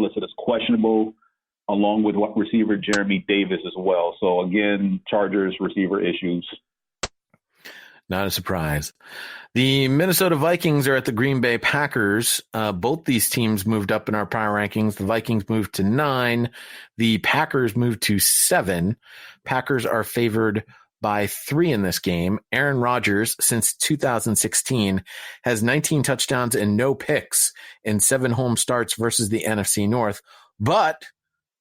listed as questionable, along with receiver Jeremy Davis as well. So again, Chargers receiver issues. Not a surprise. The Minnesota Vikings are at the Green Bay Packers. Both these teams moved up in our power rankings. The Vikings moved to 9. The Packers moved to 7. Packers are favored by 3 in this game. Aaron Rodgers, since 2016, has 19 touchdowns and no picks in 7 home starts versus the NFC North. But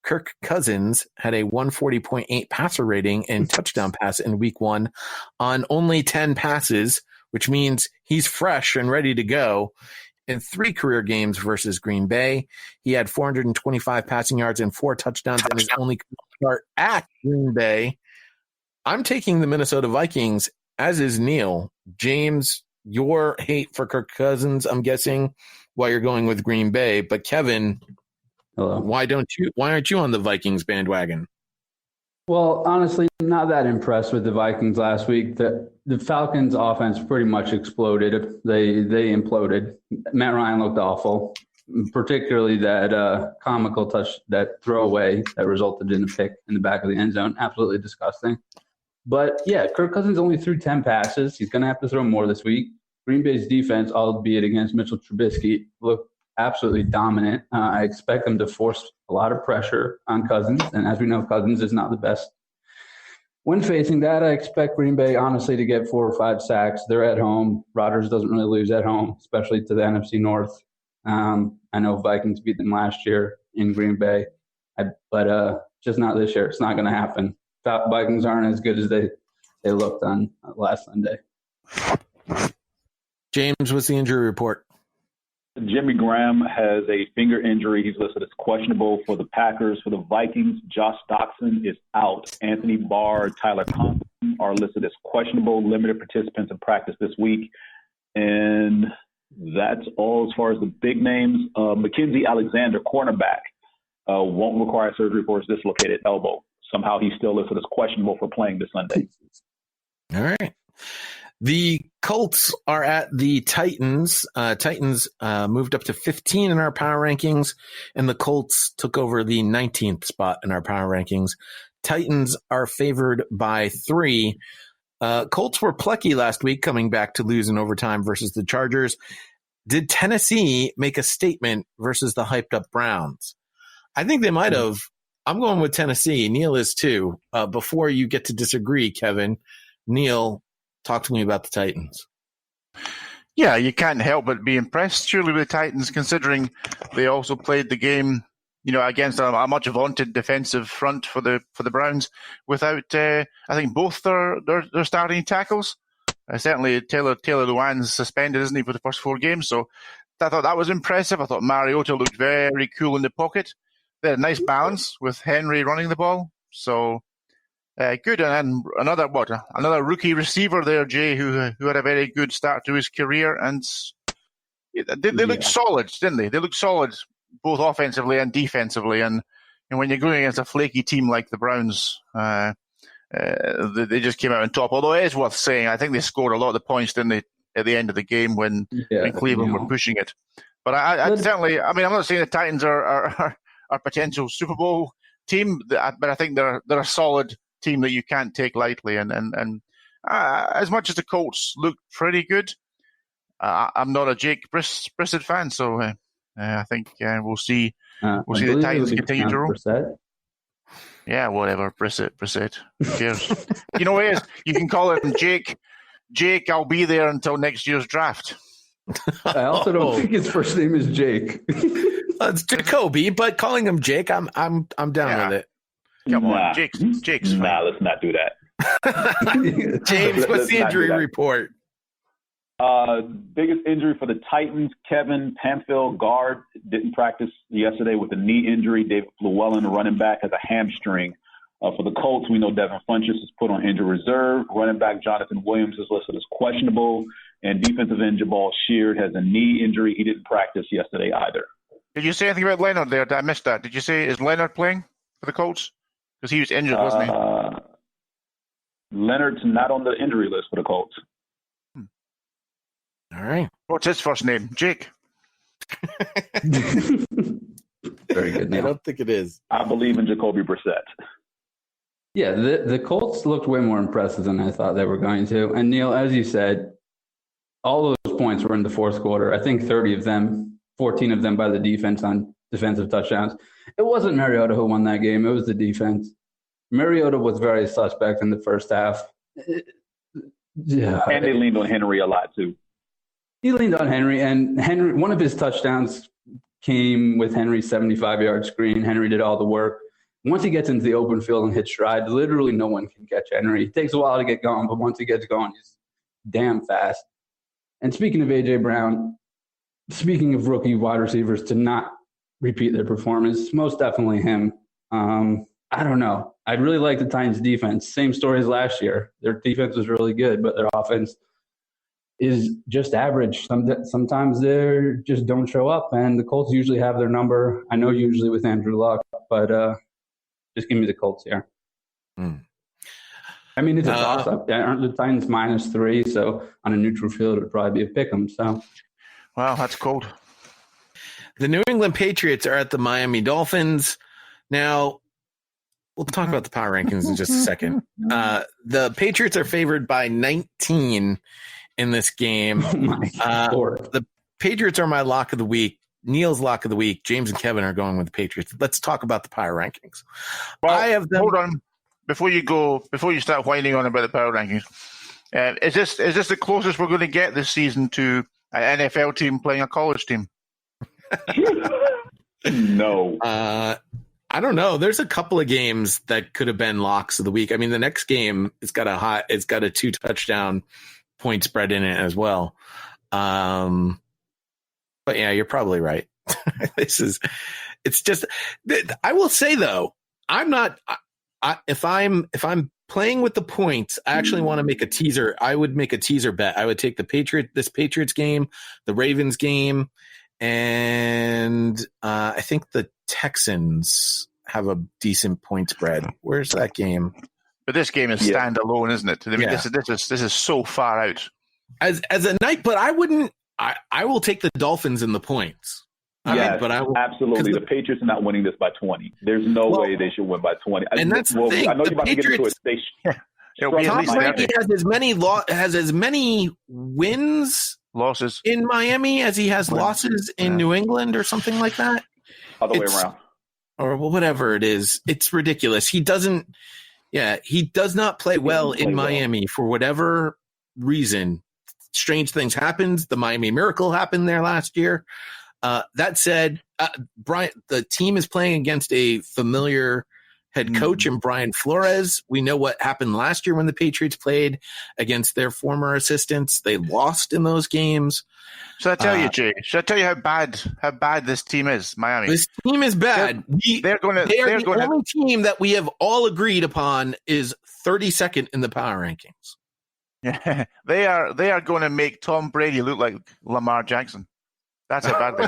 Kirk Cousins had a 140.8 passer rating and touchdown pass in week 1 on only 10 passes, which means he's fresh and ready to go. In 3 career games versus Green Bay, he had 425 passing yards and 4 touchdowns in his only start at Green Bay. I'm taking the Minnesota Vikings, as is Neil. James, your hate for Kirk Cousins, I'm guessing, why you're going with Green Bay. But Kevin, hello. Why aren't you on the Vikings bandwagon? Well, honestly, not that impressed with the Vikings last week. The Falcons' offense pretty much exploded. They imploded. Matt Ryan looked awful, particularly that comical touch, that throwaway that resulted in a pick in the back of the end zone. Absolutely disgusting. But, yeah, Kirk Cousins only threw 10 passes. He's going to have to throw more this week. Green Bay's defense, albeit against Mitchell Trubisky, looked absolutely dominant. I expect them to force a lot of pressure on Cousins. And as we know, Cousins is not the best. When facing that, I expect Green Bay, honestly, to get 4 or 5 sacks. They're at home. Rodgers doesn't really lose at home, especially to the NFC North. I know Vikings beat them last year in Green Bay, but just not this year. It's not going to happen. Vikings aren't as good as they looked on last Sunday. James, what's the injury report? Jimmy Graham has a finger injury. He's listed as questionable for the Packers. For the Vikings, Josh Doxson is out. Anthony Barr, Tyler Conklin are listed as questionable, limited participants in practice this week. And that's all as far as the big names. Mackenzie Alexander, cornerback, won't require surgery for his dislocated elbow. Somehow he's still listed as questionable for playing this Sunday. All right. The Colts are at the Titans. Titans moved up to 15 in our power rankings, and the Colts took over the 19th spot in our power rankings. Titans are favored by 3. Colts were plucky last week, coming back to lose in overtime versus the Chargers. Did Tennessee make a statement versus the hyped-up Browns? I think they might have. I'm going with Tennessee. Neil is too. Before you get to disagree, Kevin, Neil, talk to me about the Titans. Yeah, you can't help but be impressed, surely, with the Titans, considering they also played the game, against a much vaunted defensive front for the Browns without, I think, both their starting tackles. Certainly, Taylor Lewan's suspended, isn't he, for the first 4 games? So I thought that was impressive. I thought Mariota looked very cool in the pocket. They had a nice balance with Henry running the ball. So good. And another rookie receiver there, Jay, who had a very good start to his career. And they looked solid, didn't they? They looked solid both offensively and defensively. And when you're going against a flaky team like the Browns, they just came out on top. Although it is worth saying, I think they scored a lot of the points, didn't they, at the end of the game when Cleveland were pushing it. But I certainly, I'm not saying the Titans are potential Super Bowl team, but I think they're a solid team that you can't take lightly. And as much as the Colts look pretty good, I'm not a Jake Brissett fan, so I think we'll see the Titans continue to roll. Brissett. Yeah, whatever, Brissett. Who cares? You can call him Jake. Jake, I'll be there until next year's draft. I also don't think his first name is Jake. It's Jacoby, but calling him Jake, I'm down with it. Come on, Jake's fine. Nah, let's not do that. James, what's the injury report? Biggest injury for the Titans, Kevin Pamphile, guard, didn't practice yesterday with a knee injury. David Llewellyn, running back, has a hamstring. For the Colts, we know Devin Funchess is put on injured reserve. Running back Jonathan Williams is listed as questionable. And defensive end Jabal Sheard has a knee injury. He didn't practice yesterday either. Did you say anything about Leonard there? I missed that. Did you say, is Leonard playing for the Colts? Because he was injured, wasn't he? Leonard's not on the injury list for the Colts. All right. What's his first name? Jake. Very good, I Neil. don't think it is. I believe in Jacoby Brissett. Yeah, the Colts looked way more impressive than I thought they were going to. And Neil, as you said, all those points were in the fourth quarter. I think 30 of them, 14 of them by the defense on defensive touchdowns. It wasn't Mariota who won that game. It was the defense. Mariota was very suspect in the first half. Yeah. And they leaned on Henry a lot, too. He leaned on Henry, and Henry, one of his touchdowns came with Henry's 75-yard screen. Henry did all the work. Once he gets into the open field and hits stride, literally no one can catch Henry. It takes a while to get going, but once he gets going, he's damn fast. And speaking of A.J. Brown, speaking of rookie wide receivers to not repeat their performance, most definitely him. I don't know. I really like the Titans' defense. Same story as last year. Their defense was really good, but their offense is just average. Sometimes they just don't show up, and the Colts usually have their number. I know usually with Andrew Luck, but just give me the Colts here. I mean, it's a toss-up. Aren't the Titans -3? So on a neutral field, it would probably be a pick 'em. So, wow, that's cold. The New England Patriots are at the Miami Dolphins. Now, we'll talk about the power rankings in just a second. The Patriots are favored by 19 in this game. oh my Lord. The Patriots are my lock of the week. Neil's lock of the week. James and Kevin are going with the Patriots. Let's talk about the power rankings. Well, I have them. Hold on. Before you start whining on about the power rankings, is this the closest we're going to get this season to an NFL team playing a college team? No. I don't know. There's a couple of games that could have been locks of the week. I mean, the next game, it's got a 2-touchdown point spread in it as well. But yeah, you're probably right. It's just, I will say though, I'm not, if I'm playing with the points, I actually want to make a teaser. I would make a teaser bet. I would take this Patriots game, the Ravens game, and I think the Texans have a decent point spread. Where's that game? But this game is standalone, isn't it? I mean, this is so far out. As a night, but I wouldn't. I will take the Dolphins in the points. But I will, absolutely. The Patriots are not winning this by 20. There's no way they should win by 20. And that's the thing. I know the you're about Patriots, to get into it. Tom Brady has as many losses in Miami as he has losses in New England or something like that. Other way around. Or whatever it is. It's ridiculous. He does not play well in Miami for whatever reason. Strange things happened. The Miami Miracle happened there last year. That said, Brian, the team is playing against a familiar head coach in Brian Flores. We know what happened last year when the Patriots played against their former assistants. They lost in those games. Should I tell you, Jay? Should I tell you how bad this team is, Miami? This team is bad. The only team that we have all agreed upon is 32nd in the power rankings. Yeah, they are going to make Tom Brady look like Lamar Jackson. That's how bad they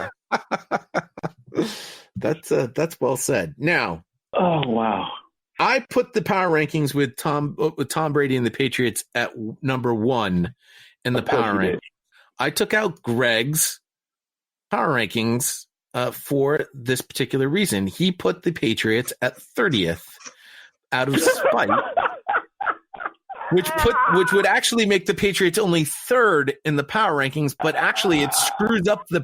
are. That's well said. Now, oh wow, I put the power rankings with Tom Brady and the Patriots at number 1 in the power rankings. I took out Greg's power rankings for this particular reason. He put the Patriots at 30th out of spite. Which would actually make the Patriots only 3rd in the power rankings, but actually it screws up the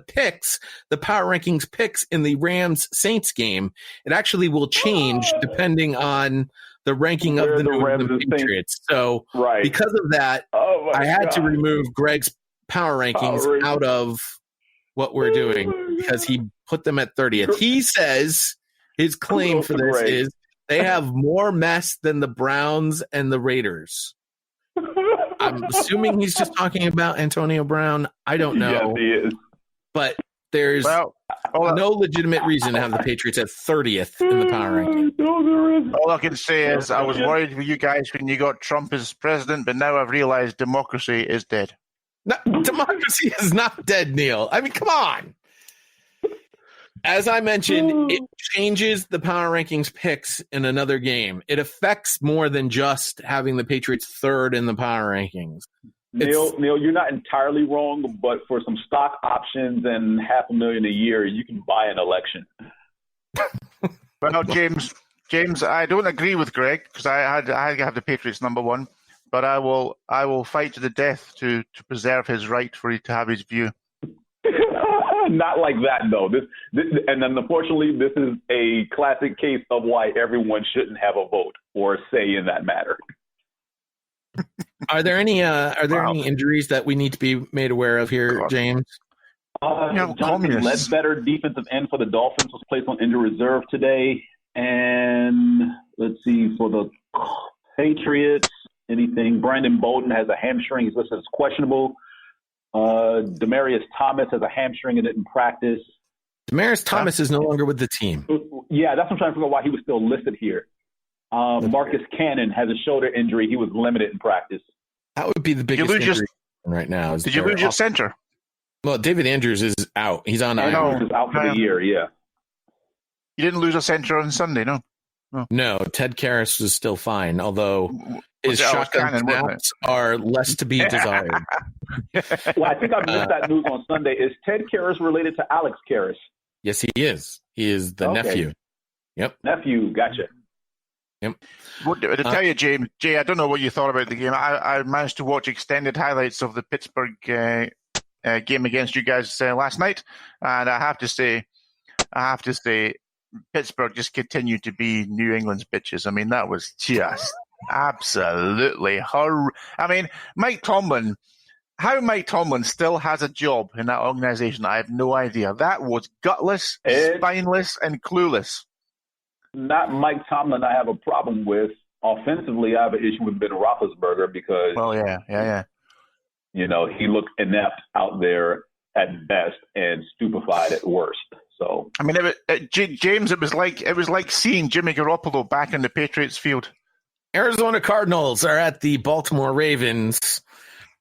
power rankings picks in the Rams-Saints game. It actually will change depending on the ranking of the New England Patriots. So because of that, I had to remove Greg's power rankings out of what we're doing because he put them at 30th. He says his claim for this is they have more mess than the Browns and the Raiders. I'm assuming he's just talking about Antonio Brown. I don't know. Yes, he is. But there's no legitimate reason to have the Patriots at 30th in the power ranking. All I can say is I was worried for you guys when you got Trump as president, but now I've realized democracy is dead. No, democracy is not dead, Neil. I mean, come on. As I mentioned, it changes the power rankings picks in another game. It affects more than just having the Patriots 3rd in the power rankings. Neil, you're not entirely wrong, but for some stock options and $500,000 a year, you can buy an election. Well, James, I don't agree with Greg because I have the Patriots number one, but I will fight to the death to preserve his right for you to have his view. Not like that, though. This, and then unfortunately, this is a classic case of why everyone shouldn't have a vote or a say in that matter. Are there any injuries that we need to be made aware of here, James? Jonathan Ledbetter, defensive end for the Dolphins, was placed on injured reserve today. And let's see, for the Patriots, anything. Brandon Bolden has a hamstring. He's listed as questionable. Demarius Thomas has a hamstring and didn't practice. Demarius Thomas is no longer with the team. Yeah, that's what I'm trying to figure out why he was still listed here. Marcus Cannon has a shoulder injury. He was limited in practice. That would be the biggest injury right now. Did you lose your center? Well, David Andrews is out. He's on IR. He's out for the year, yeah. You didn't lose a center on Sunday, no? No, Ted Karras was still fine, although his shotgun snaps are less to be desired. Well, I think I missed that news on Sunday. Is Ted Karras related to Alex Karras? Yes, he is. He is the nephew. Yep. Nephew, gotcha. Yep. To tell you, Jay, I don't know what you thought about the game. I managed to watch extended highlights of the Pittsburgh game against you guys last night, and I have to say, Pittsburgh just continued to be New England's bitches. I mean, that was just absolutely horrible. I mean, how Mike Tomlin still has a job in that organization, I have no idea. That was gutless, spineless, and clueless. Not Mike Tomlin I have a problem with. Offensively, I have an issue with Ben Roethlisberger because, he looked inept out there at best and stupefied at worst. So I mean, James, it was like seeing Jimmy Garoppolo back in the Patriots field. Arizona Cardinals are at the Baltimore Ravens.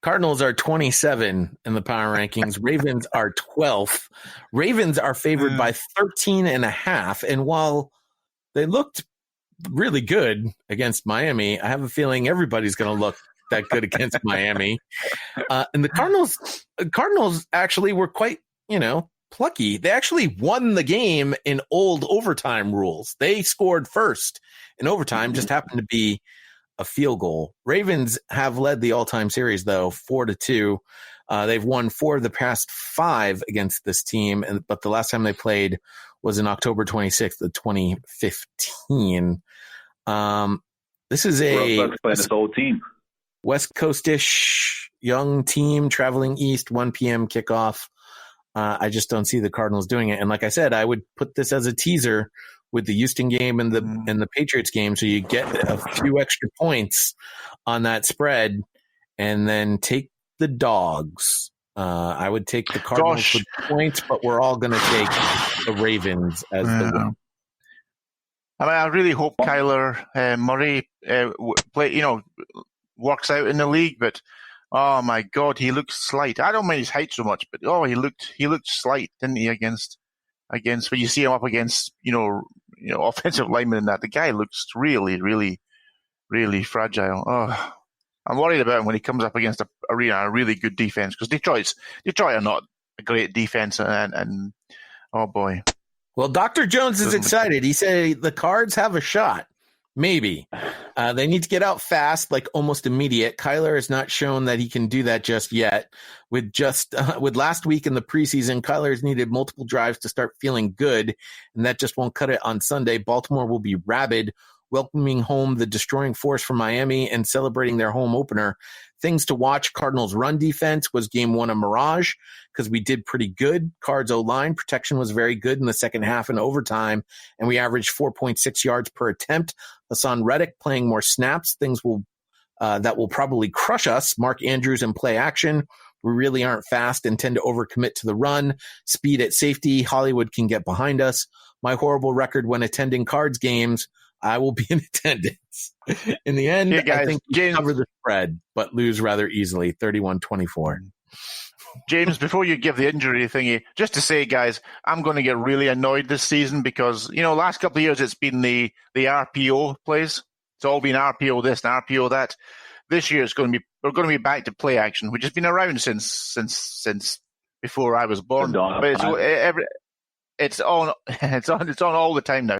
Cardinals are 27 in the power rankings. Ravens are 12th. Ravens are favored by 13.5. And while they looked really good against Miami, I have a feeling everybody's going to look that good against Miami. And the Cardinals actually were quite, plucky. They actually won the game in old overtime rules. They scored first in overtime, just happened to be a field goal. Ravens have led the all-time series, though, 4-2. They've won 4 of the past 5 against this team, but the last time they played was in October 26th of 2015. This is this old team. West Coast-ish young team traveling east, 1 p.m. kickoff. I just don't see the Cardinals doing it. And like I said, I would put this as a teaser with the Houston game and the Patriots game, so you get a few extra points on that spread, and then take the dogs. I would take the Cardinals with points, but we're all going to take the Ravens as the win. I mean, I really hope Kyler Murray works out in the league, but oh my God, he looks slight. I don't mind his height so much, but he looked slight, didn't he? Against when you see him up against offensive linemen and that, the guy looks really, really, really fragile. Oh, I'm worried about him when he comes up against a really good defense, because Detroit are not a great defense, and oh boy. Well, Dr. Jones is excited. He said the Cards have a shot. Maybe. They need to get out fast, like almost immediate. Kyler has not shown that he can do that just yet. With last week in the preseason, Kyler has needed multiple drives to start feeling good, and that just won't cut it on Sunday. Baltimore will be rabid, welcoming home the destroying force from Miami and celebrating their home opener. Things to watch: Cardinals' run defense was game 1 a mirage because we did pretty good. Cards O-line protection was very good in the second half and overtime, and we averaged 4.6 yards per attempt. Hassan Reddick playing more snaps. Things that will probably crush us. Mark Andrews in play action. We really aren't fast and tend to overcommit to the run. Speed at safety. Hollywood can get behind us. My horrible record when attending Cards games: I will be in attendance. In the end, I think we cover the spread, but lose rather easily, 31-24. James, before you give the injury thingy, just to say, guys, I'm going to get really annoyed this season because, last couple of years it's been the RPO plays. It's all been RPO this and RPO that. This year we're going to be back to play action, which has been around since before I was born. But it's on all the time now.